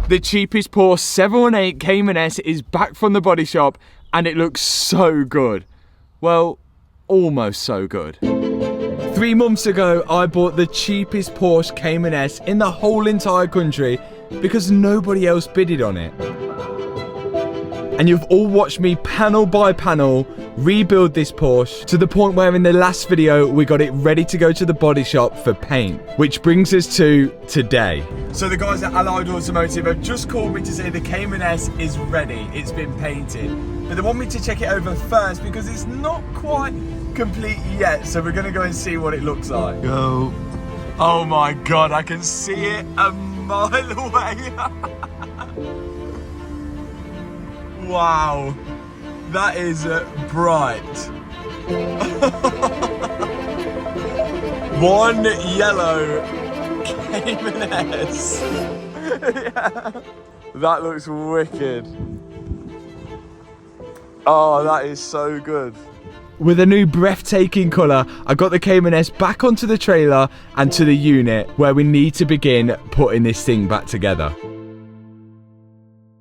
The cheapest Porsche 718 Cayman S is back from the body shop and it looks so good. Well, almost so good. 3 months ago, I bought the cheapest Porsche Cayman S in the whole entire country because nobody else bidded on it. And you've all watched me panel by panel rebuild this Porsche to the point where in the last video we got it ready to go to the body shop for paint, which brings us to today. So the guys at Allied Automotive have just called me to say the Cayman S is ready, it's been painted. But they want me to check it over first because it's not quite complete yet, so we're gonna go and see what it looks like. Go. Oh my God, I can see it a mile away. Wow, that is bright. One yellow Cayman S. Yeah. That looks wicked. Oh, that is so good. With a new breathtaking colour, I got the Cayman S back onto the trailer and to the unit where we need to begin putting this thing back together.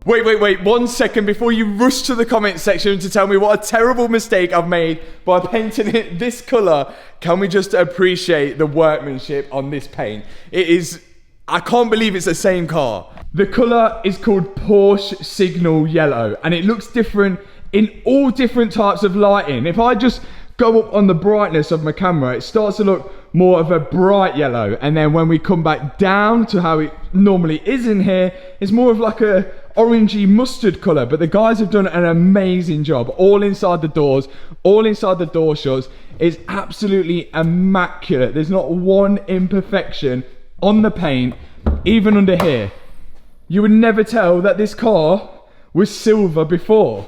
Wait, 1 second before you rush to the comment section to tell me what a terrible mistake I've made by painting it this colour. Can we just appreciate the workmanship on this paint? It is, I can't believe it's the same car. The colour is called Porsche Signal Yellow and it looks different in all different types of lighting. If I just go up on the brightness of my camera, it starts to look more of a bright yellow. And then when we come back down to how it normally is in here, it's more of like a orangey mustard colour. But the guys have done an amazing job. All inside the doors, all inside the door shuts. It's absolutely immaculate. There's not one imperfection on the paint, even under here. You would never tell that this car was silver before.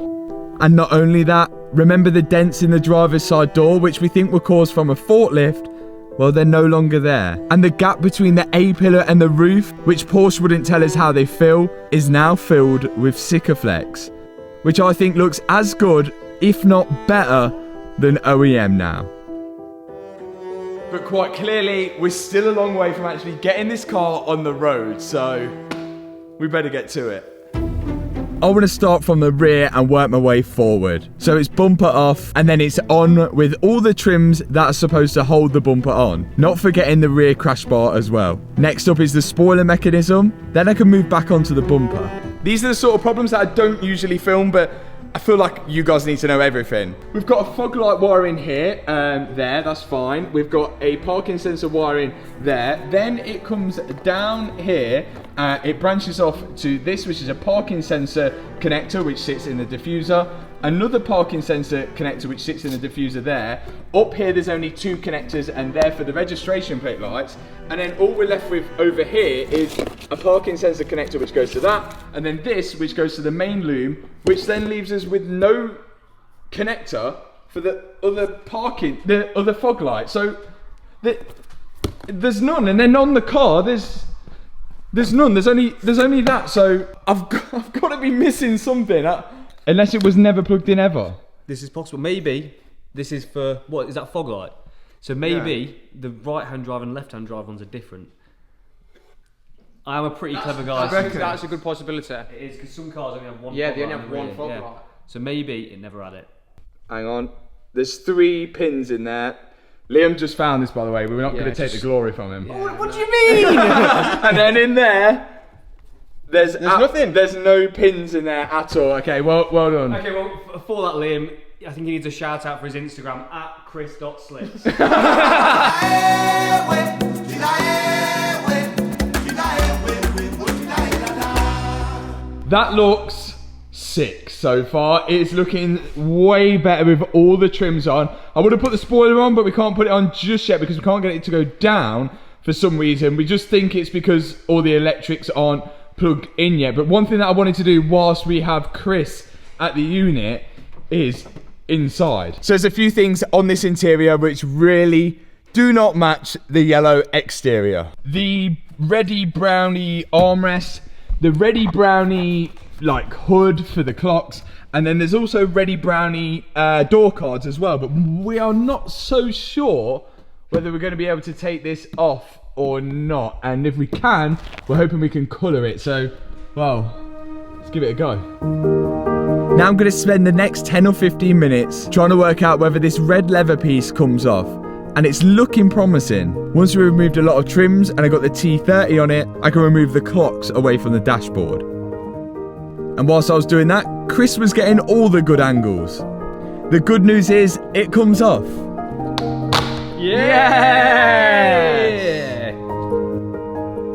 And not only that, remember the dents in the driver's side door, which we think were caused from a forklift? Well, they're no longer there. And the gap between the A-pillar and the roof, which Porsche wouldn't tell us how they fill, is now filled with Sikaflex, which I think looks as good, if not better, than OEM now. But quite clearly, we're still a long way from actually getting this car on the road, so we better get to it. I want to start from the rear and work my way forward. So it's bumper off and then it's on with all the trims that are supposed to hold the bumper on. Not forgetting the rear crash bar as well. Next up is the spoiler mechanism. Then I can move back onto the bumper. These are the sort of problems that I don't usually film, but I feel like you guys need to know everything. We've got a fog light wiring here, there, that's fine. We've got a parking sensor wiring there. Then it comes down here, it branches off to this, which is a parking sensor connector, which sits in the diffuser. Another parking sensor connector, which sits in the diffuser there. Up here, there's only 2 connectors, and they're for the registration plate lights. And then all we're left with over here is a parking sensor connector, which goes to that. And then this, which goes to the main loom, which then leaves us with no connector for the other fog light. So there's none. And then on the car, there's none. There's only that. So I've got to be missing something. Unless it was never plugged in ever. This is possible. Maybe this is for, what is that, fog light? So maybe the right-hand drive and left-hand drive ones are different. I am a pretty clever guy. That's a good possibility. It is, because some cars only have one fog light. Yeah, they only have one fog light. So maybe it never had it. Hang on. There's 3 pins in there. Liam just found this, by the way. We're not going to take the glory from him. Yeah. What do you mean? And then in there, there's nothing. There's no pins in there at all. Okay, well done. Okay, well, for that, Liam, I think he needs a shout out for his Instagram, @chris.slips. That looks sick so far. It's looking way better with all the trims on. I would have put the spoiler on, but we can't put it on just yet because we can't get it to go down for some reason. We just think it's because all the electrics aren't plugged in yet. But one thing that I wanted to do whilst we have Chris at the unit is inside. So there's a few things on this interior which really do not match the yellow exterior. The reddy browny armrest, the reddy browny like hood for the clocks, and then there's also reddy browny door cards as well, but we are not so sure whether we're going to be able to take this off or not, and if we can, we're hoping we can colour it. So Well, let's give it a go. Now I'm going to spend the next 10 or 15 minutes trying to work out whether this red leather piece comes off. And it's looking promising. Once we removed a lot of trims and I got the T30 on it, I can remove the clocks away from the dashboard. And whilst I was doing that, Chris was getting all the good angles. The good news is, it comes off. Yeah!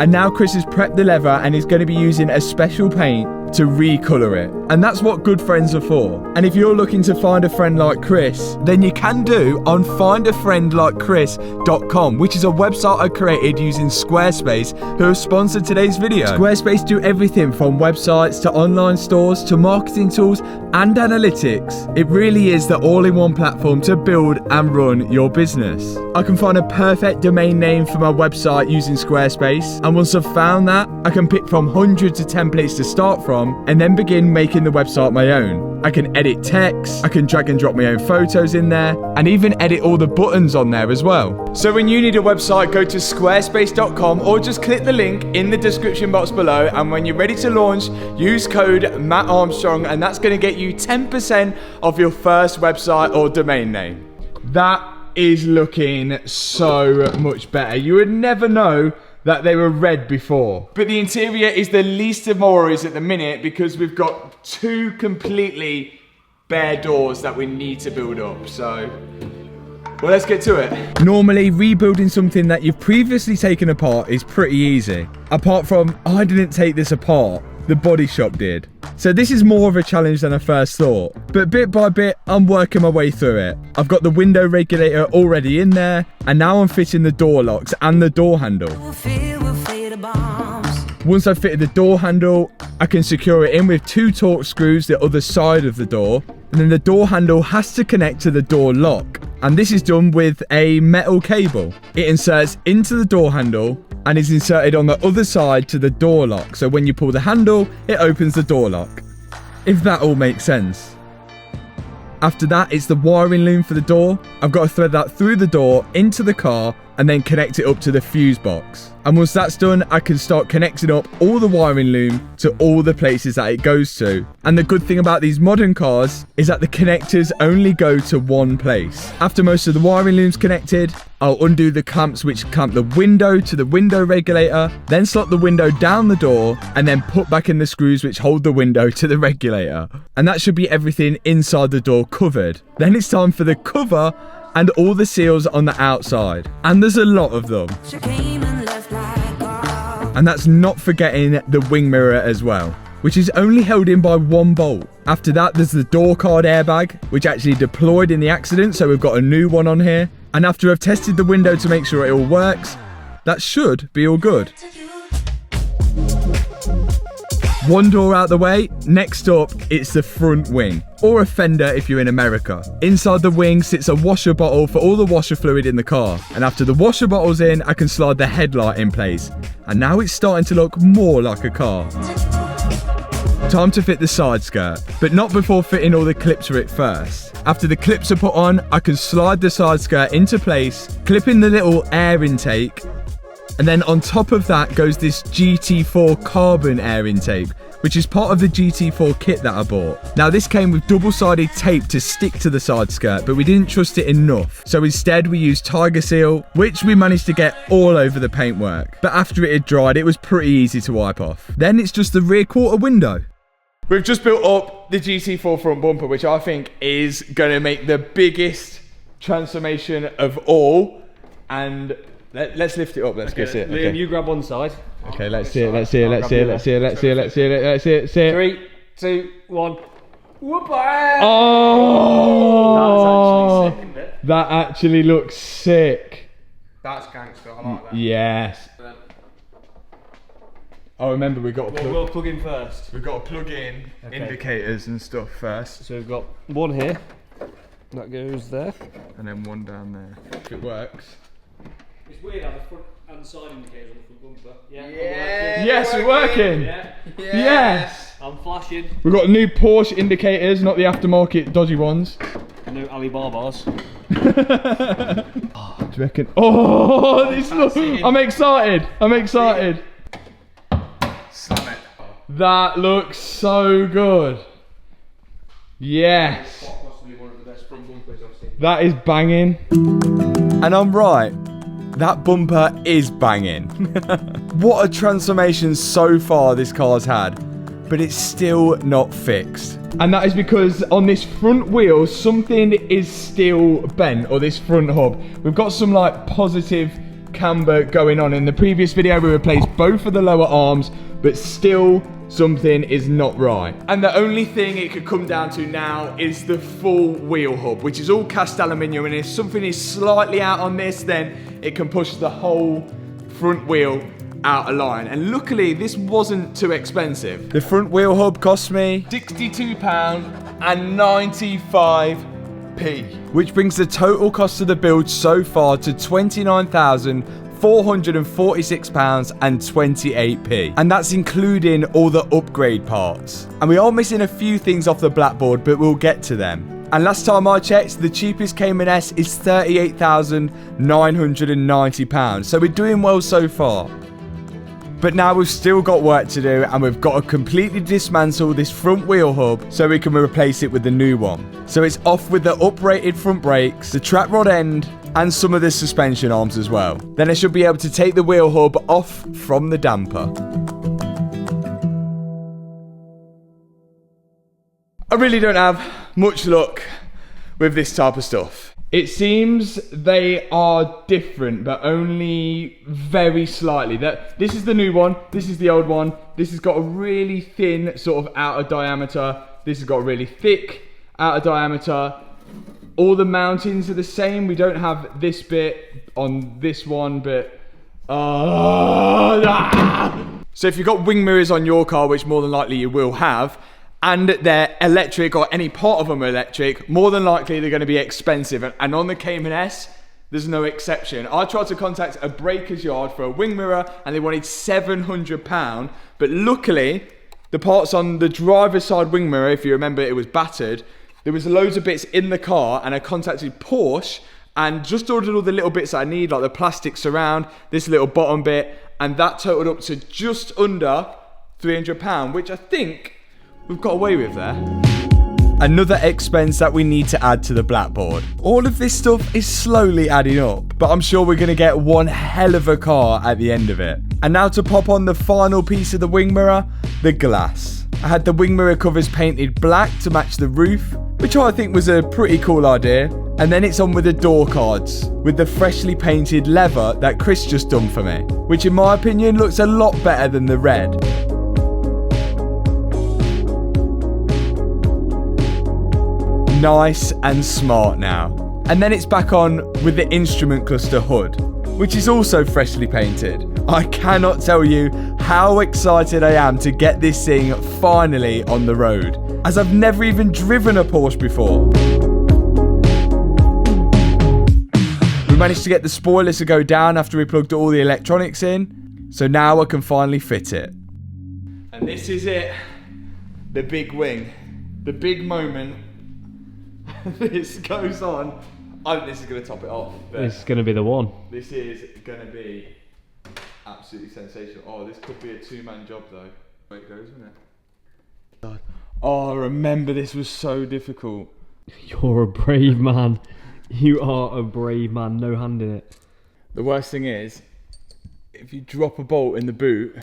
And now Chris has prepped the leather and is going to be using a special paint to recolour it. And that's what good friends are for. And if you're looking to find a friend like Chris, then you can do on findafriendlikechris.com, which is a website I created using Squarespace, who have sponsored today's video. Squarespace do everything from websites to online stores to marketing tools and analytics. It really is the all-in-one platform to build and run your business. I can find a perfect domain name for my website using Squarespace, and once I've found that, I can pick from hundreds of templates to start from and then begin making the website my own. I can edit text, I can drag and drop my own photos in there, and even edit all the buttons on there as well. So when you need a website, go to squarespace.com or just click the link in the description box below, and when you're ready to launch, use code Matt Armstrong, and that's going to get you 10% off your first website or domain name. That is looking so much better. You would never know that they were red before. But the interior is the least of my worries at the minute because we've got two completely bare doors that we need to build up. So, well, let's get to it. Normally, rebuilding something that you've previously taken apart is pretty easy. Apart from, I didn't take this apart, the body shop did. So this is more of a challenge than I first thought. But bit by bit, I'm working my way through it. I've got the window regulator already in there, and now I'm fitting the door locks and the door handle. Once I've fitted the door handle, I can secure it in with 2 Torx screws the other side of the door, and then the door handle has to connect to the door lock. And this is done with a metal cable. It inserts into the door handle and is inserted on the other side to the door lock. So when you pull the handle, it opens the door lock. If that all makes sense. After that, it's the wiring loom for the door. I've got to thread that through the door into the car and then connect it up to the fuse box. And once that's done, I can start connecting up all the wiring loom to all the places that it goes to. And the good thing about these modern cars is that the connectors only go to one place. After most of the wiring loom's connected, I'll undo the clamps which clamp the window to the window regulator, then slot the window down the door, and then put back in the screws which hold the window to the regulator. And that should be everything inside the door covered. Then it's time for the cover and all the seals on the outside. And there's a lot of them. And that's not forgetting the wing mirror as well, which is only held in by 1 bolt. After that, there's the door card airbag, which actually deployed in the accident, so we've got a new one on here. And after I've tested the window to make sure it all works, that should be all good. One door out the way, next up, it's the front wing, or a fender if you're in America. Inside the wing sits a washer bottle for all the washer fluid in the car. And after the washer bottle's in, I can slide the headlight in place. And now it's starting to look more like a car. Time to fit the side skirt, but not before fitting all the clips for it first. After the clips are put on, I can slide the side skirt into place, clip in the little air intake, and then on top of that goes this GT4 carbon air intake, which is part of the GT4 kit that I bought. Now this came with double-sided tape to stick to the side skirt, but we didn't trust it enough. So instead we used Tiger Seal, which we managed to get all over the paintwork. But after it had dried, it was pretty easy to wipe off. Then it's just the rear quarter window. We've just built up the GT4 front bumper, which I think is gonna make the biggest transformation of all. And let's lift it up. Let's go see it. Liam, you grab one side. Okay, let's see it. Let's see it. Let's see it. Let's see it. Let's see it. Let's see it. Let's see it. See it. 3, 2, 1. Whoop! Oh, that's actually sick, isn't it? that actually looks sick. That's gangster. I like that. Yes. Oh, remember we got to We'll plug in first. we've got to plug in indicators and stuff first, So we've got one here. That goes there. and then one down there. If it works. It's weird how the front and side indicators on the front bumper. Yeah. Yes, we're working. Yeah. Yes. I'm flashing. We've got new Porsche indicators, not the aftermarket dodgy ones. No Alibabas. Do you reckon? Oh, this looks. I'm excited. I'm excited. Slam it. That looks so good. Yes. Possibly one of the best front bumpers I've seen. That is banging. And I'm right. That bumper is banging. What a transformation so far this car's had. But it's still not fixed. And that is because on this front wheel, something is still bent, or this front hub. We've got some like positive camber going on. In the previous video, we replaced both of the lower arms, but still something is not right. And the only thing it could come down to now is the full wheel hub, which is all cast aluminium. And if something is slightly out on this, then it can push the whole front wheel out of line. And luckily this wasn't too expensive. The front wheel hub cost me £62.95, which brings the total cost of the build so far to £29,446.28, and that's including all the upgrade parts. And we are missing a few things off the blackboard, but we'll get to them. And last time I checked, the cheapest Cayman S is £38,990, so we're doing well so far. But now we've still got work to do, and we've got to completely dismantle this front wheel hub so we can replace it with the new one. So it's off with the uprated front brakes, the track rod end, and some of the suspension arms as well. Then I should be able to take the wheel hub off from the damper. I really don't have much luck with this type of stuff. It seems they are different, but only very slightly. This is the new one, this is the old one. This has got a really thin sort of outer diameter. This has got a really thick outer diameter. All the mountings are the same. We don't have this bit on this one, but... So if you've got wing mirrors on your car, which more than likely you will have, and they're electric, or any part of them are electric, more than likely they're going to be expensive. And on the Cayman S, there's no exception. I tried to contact a breaker's yard for a wing mirror, and they wanted £700. But luckily, the parts on the driver's side wing mirror, if you remember, it was battered. There was loads of bits in the car, and I contacted Porsche and just ordered all the little bits that I need, like the plastic surround, this little bottom bit, and that totaled up to just under £300, which I think we've got away with there. Another expense that we need to add to the blackboard. All of this stuff is slowly adding up, but I'm sure we're going to get one hell of a car at the end of it. And now to pop on the final piece of the wing mirror, the glass. I had the wing mirror covers painted black to match the roof, which I think was a pretty cool idea. And then it's on with the door cards, with the freshly painted leather that Chris just done for me, which in my opinion looks a lot better than the red. Nice and smart now. And then it's back on with the instrument cluster hood, which is also freshly painted. I cannot tell you how excited I am to get this thing finally on the road, as I've never even driven a Porsche before. We managed to get the spoilers to go down after we plugged all the electronics in, so now I can finally fit it. And this is it, the big wing, the big moment. This goes on. I think this is going to top it off. This is going to be the one. This is going to be absolutely sensational. Oh, this could be a two-man job though. Way it goes, isn't it? God. Oh, I remember this was so difficult. You're a brave man. You are a brave man. No hand in it. The worst thing is, if you drop a bolt in the boot,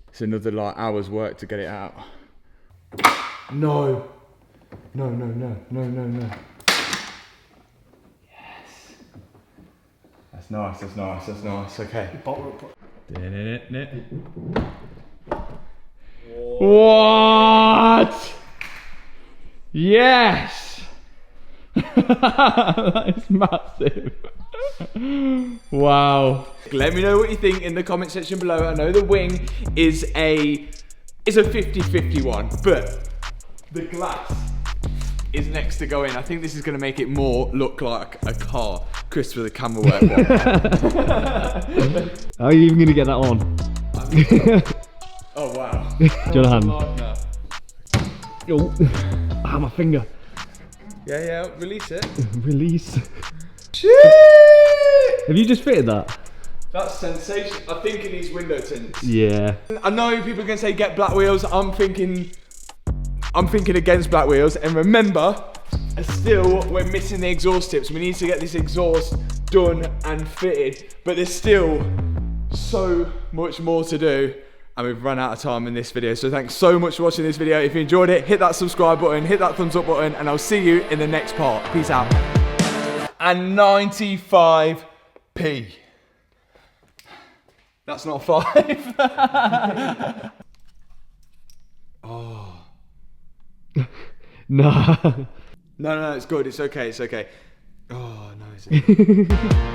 it's another like hour's work to get it out. No. No, no, no, no, no, no. Yes. That's nice, that's nice, that's nice. Okay. What? Yes. That is massive. Wow. Let me know what you think in the comment section below. I know the wing is a 50-50 one, but the glass is next to go in. I think this is going to make it more look like a car. Chris with a camera work one. How are you even going to get that on? Oh wow. Do you want a hand? Oh, my finger. Yeah, release it. Release. Shit! Have you just fitted that? That's sensation. I think it needs window tints. Yeah. I know people are gonna say get black wheels. I'm thinking against black wheels. And remember, still we're missing the exhaust tips. We need to get this exhaust done and fitted. But there's still so much more to do. And we've run out of time in this video. So thanks so much for watching this video. If you enjoyed it, hit that subscribe button, hit that thumbs up button, and I'll see you in the next part. Peace out. And 95p. That's not 5. Oh. No. No, it's good. It's okay. It's okay. Oh, no, is it?